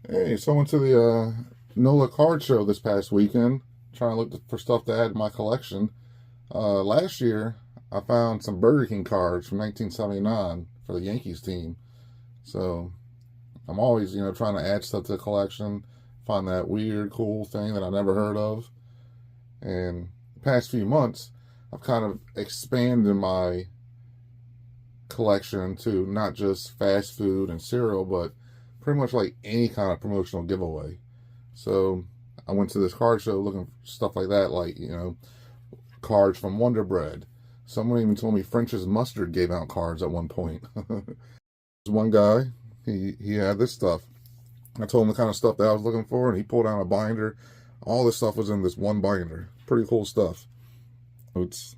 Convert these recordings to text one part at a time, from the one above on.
Hey, so I went to the NOLA card show this past weekend, trying to look for stuff to add to my collection. Last year, I found some Burger King cards from 1979 for the Yankees team. So I'm always, trying to add stuff to the collection, find that weird, cool thing that I never heard of. And the past few months, I've kind of expanded my collection to not just fast food and cereal, but pretty much like any kind of promotional giveaway. So I went to this card show looking for stuff like that, like, cards from Wonder Bread. Someone even told me French's Mustard gave out cards at one point. One guy, he had this stuff. I told him the kind of stuff that I was looking for, and he pulled out a binder. All this stuff was in this one binder. Pretty cool stuff. It's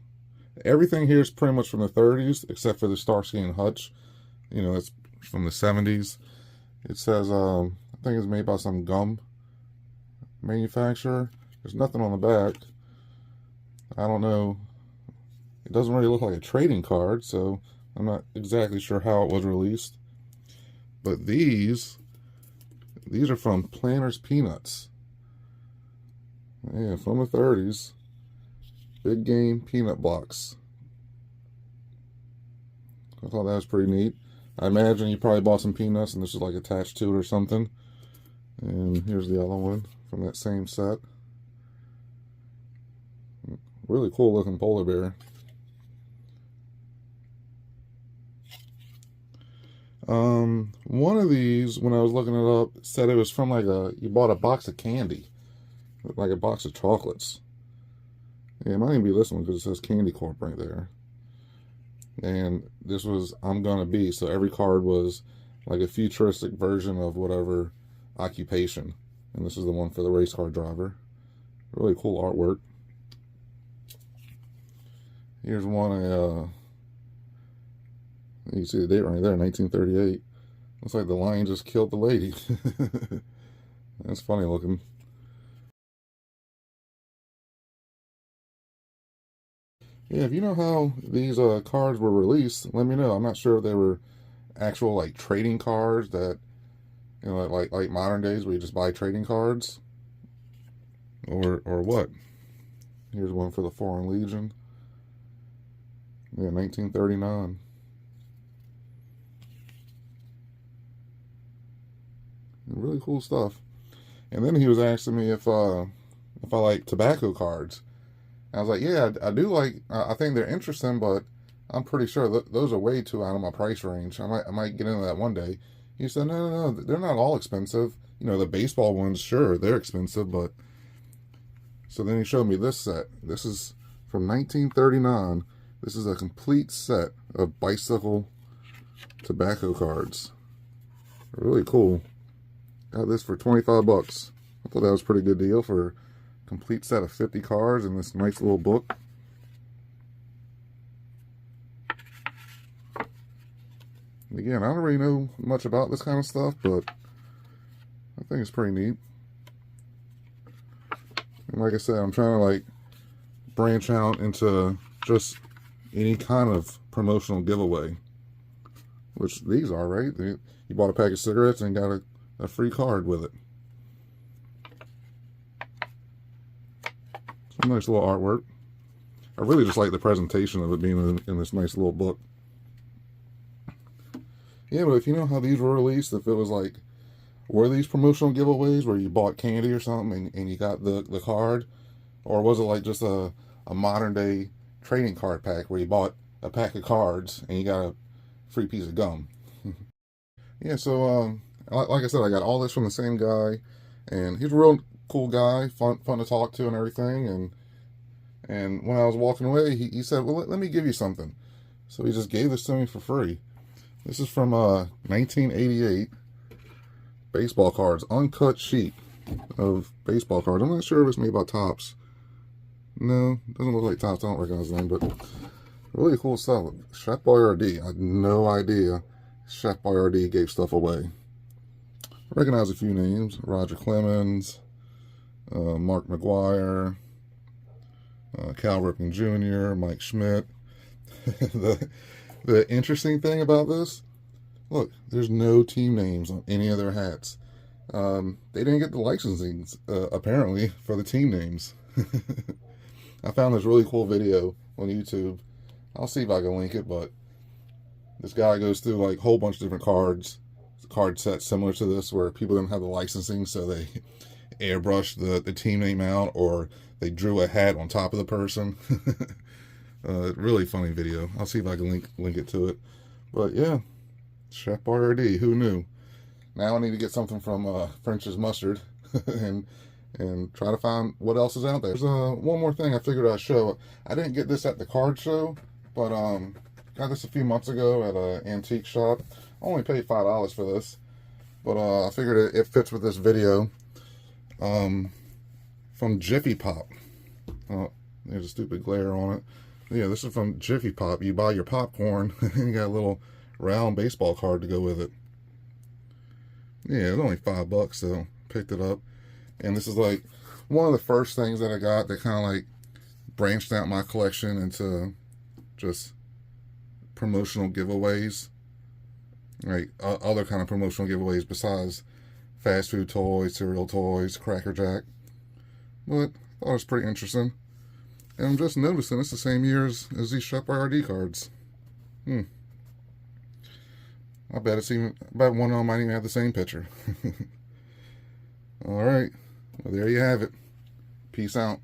everything here is pretty much from the 30s, except for the Starsky and Hutch. It's from the 70s. It says, I think it's made by some gum manufacturer. There's nothing on the back. I don't know. It doesn't really look like a trading card, so I'm not exactly sure how it was released. But these are from Planters Peanuts. Yeah, from the 30s. Big Game Peanut Blocks. I thought that was pretty neat. I imagine you probably bought some peanuts and this is like attached to it or something. And here's the other one from that same set. Really cool looking polar bear. One of these, when I was looking it up, said it was from you bought a box of candy. Like a box of chocolates. Yeah, it might even be this one because it says Candy Corp right there. And this was I'm Gonna Be, so every card was like a futuristic version of whatever occupation. And this is the one for the race car driver. Really cool artwork. Here's one, you see the date right there, 1938. Looks like the lion just killed the lady. That's funny looking. Yeah, if you know how these cards were released, let me know. I'm not sure if they were actual like trading cards that like modern days where you just buy trading cards, or what. Here's one for the Foreign Legion. Yeah, 1939. Really cool stuff. And then he was asking me if I like tobacco cards. I was like, yeah, I do like. I think they're interesting, but I'm pretty sure those are way too out of my price range. I might get into that one day. He said, no, no, no, they're not all expensive. The baseball ones, sure, they're expensive, but. So then he showed me this set. This is from 1939. This is a complete set of bicycle tobacco cards. Really cool. Got this for 25 bucks. I thought that was a pretty good deal for a complete set of 50 cards in this nice little book. Again, I don't really know much about this kind of stuff, but I think it's pretty neat. And like I said, I'm trying to like branch out into just any kind of promotional giveaway, which these are, right? You bought a pack of cigarettes and got a free card with it. Some nice little artwork. I really just like the presentation of it being in this nice little book. Yeah, but if you know how these were released, if it was like, were these promotional giveaways where you bought candy or something and you got the card? Or was it like just a modern day trading card pack where you bought a pack of cards and you got a free piece of gum? Yeah, so like I said, I got all this from the same guy, and he's a real cool guy, fun to talk to and everything. And when I was walking away, he said, well, let me give you something. So he just gave this to me for free. This is from 1988. Baseball cards, uncut sheet of baseball cards. I'm not sure if it's made by Topps. No, doesn't look like Topps. I don't recognize the name, but really cool stuff. Chef Boyardee. I had no idea Chef Boyardee gave stuff away. I recognize a few names: Roger Clemens, Mark McGuire, Cal Ripken Jr., Mike Schmidt. The interesting thing about this, look, there's no team names on any of their hats. They didn't get the licensing, apparently, for the team names. I found this really cool video on YouTube. I'll see if I can link it, but this guy goes through like a whole bunch of different card sets similar to this, where people didn't have the licensing, so they airbrushed the team name out, or they drew a hat on top of the person. Really funny video. I'll see if I can link it to it. But yeah, Chef Boyardee, who knew? Now I need to get something from French's Mustard and try to find what else is out there. There's one more thing I figured I'd show. I didn't get this at the card show, but got this a few months ago at an antique shop. I only paid $5 for this, but I figured it fits with this video. From Jiffy Pop. Oh, there's a stupid glare on it. Yeah, this is from Jiffy Pop. You buy your popcorn and you got a little round baseball card to go with it. Yeah, it's only $5, so picked it up. And this is like one of the first things that I got that kind of like branched out my collection into just promotional giveaways. Like other kind of promotional giveaways besides fast food toys, cereal toys, Cracker Jack. But I thought it was pretty interesting. And I'm just noticing it's the same year as these Chef Boyardee cards. I bet one of them might even have the same picture. Alright. Well, there you have it. Peace out.